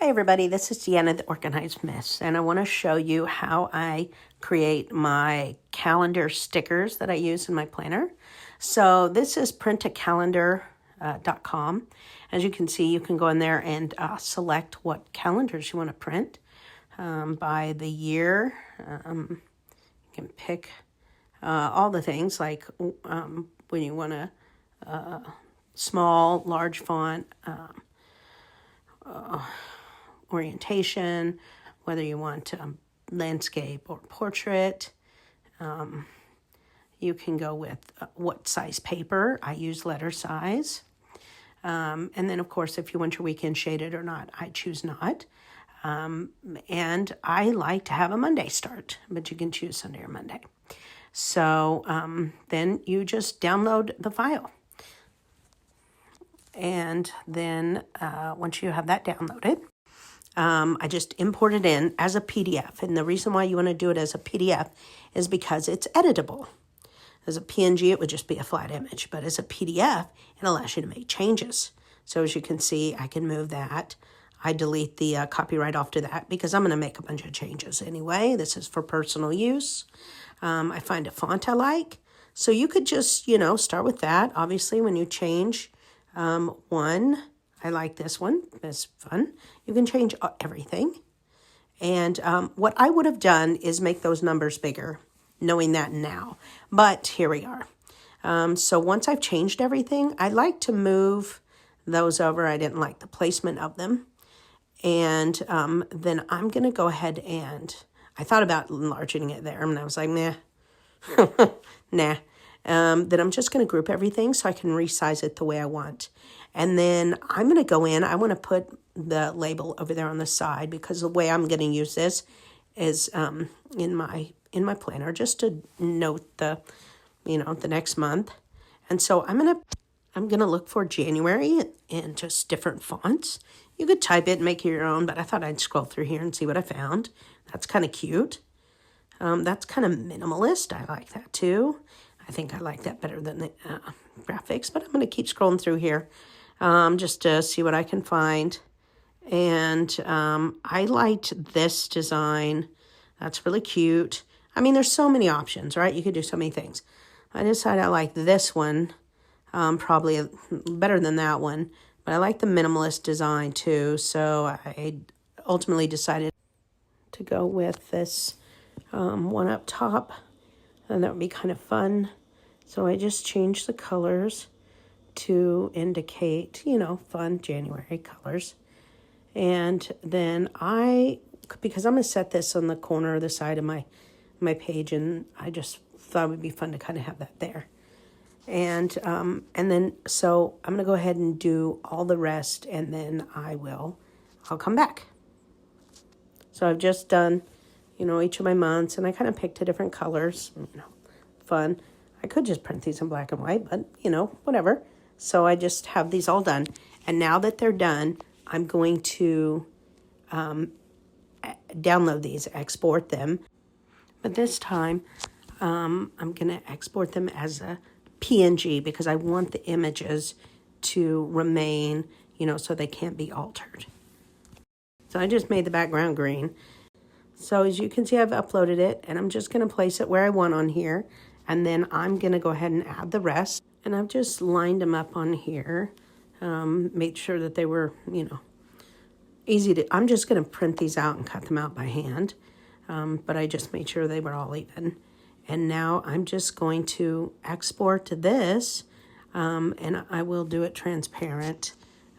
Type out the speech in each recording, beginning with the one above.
Hi everybody, this is Deanna, the Organized Miss, and I want to show you how I create my calendar stickers that I use in my planner. So this is printacalendar.com. As you can see, you can go in there and select what calendars you want to print by the year. You can pick all the things like when you want a small, large font, orientation, whether you want landscape or portrait. You can go with what size paper. I use letter size. And then, of course, if you want your weekend shaded or not, I choose not. And I like to have a Monday start, but you can choose Sunday or Monday. So then you just download the file. And then once you have that downloaded, I just import it in as a PDF. And the reason why you want to do it as a PDF is because it's editable. As a PNG, it would just be a flat image. But as a PDF, it allows you to make changes. So as you can see, I can move that. I delete the copyright off to that because I'm going to make a bunch of changes anyway. This is for personal use. I find a font I like. So you could just, start with that. Obviously, when you change one, I like this one. It's fun. You can change everything. And what I would have done is make those numbers bigger, knowing that now. But here we are. So once I've changed everything, I like to move those over. I didn't like the placement of them. And then I'm going to go ahead and I thought about enlarging it there. And I was like, nah. Nah. Then I'm just going to group everything so I can resize it the way I want. And then I'm going to go in. I want to put the label over there on the side because the way I'm going to use this is in my planner just to note the next month. And so I'm going to look for January in just different fonts. You could type it and make it your own, but I thought I'd scroll through here and see what I found. That's kind of cute. That's kind of minimalist. I like that too. I think I like that better than the graphics, but I'm going to keep scrolling through here just to see what I can find. And I liked this design. That's really cute. I mean, there's so many options, right? You could do so many things. I decided I like this one probably better than that one, but I like the minimalist design too. So I ultimately decided to go with this one up top, and that would be kind of fun. So I just changed the colors to indicate, fun January colors. And then because I'm going to set this on the corner of the side of my page, and I just thought it would be fun to kind of have that there. And then, so I'm going to go ahead and do all the rest, and then I'll come back. So I've just done, each of my months, and I kind of picked 2 different colors, fun. I could just print these in black and white, but, whatever. So I just have these all done. And now that they're done, I'm going to download these, export them. But this time, I'm going to export them as a PNG because I want the images to remain, so they can't be altered. So I just made the background green. So as you can see, I've uploaded it, and I'm just going to place it where I want on here. And then I'm going to go ahead and add the rest. And I've just lined them up on here. Made sure that they were, easy to... I'm just going to print these out and cut them out by hand. But I just made sure they were all even. And now I'm just going to export this. And I will do it transparent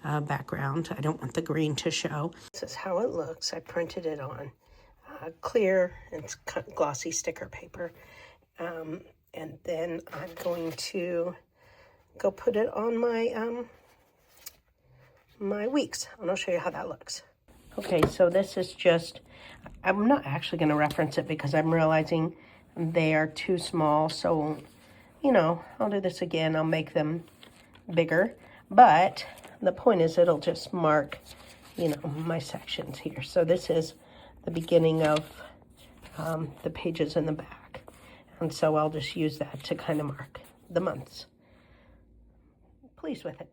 background. I don't want the green to show. This is how it looks. I printed it on clear and glossy sticker paper. And then I'm going to go put it on my my weeks, and I'll show you how that looks. Okay, so this is just, I'm not actually going to reference it because I'm realizing they are too small. So, I'll do this again. I'll make them bigger. But the point is it'll just mark, my sections here. So this is the beginning of the pages in the back. And so I'll just use that to kind of mark the months. Pleased with it.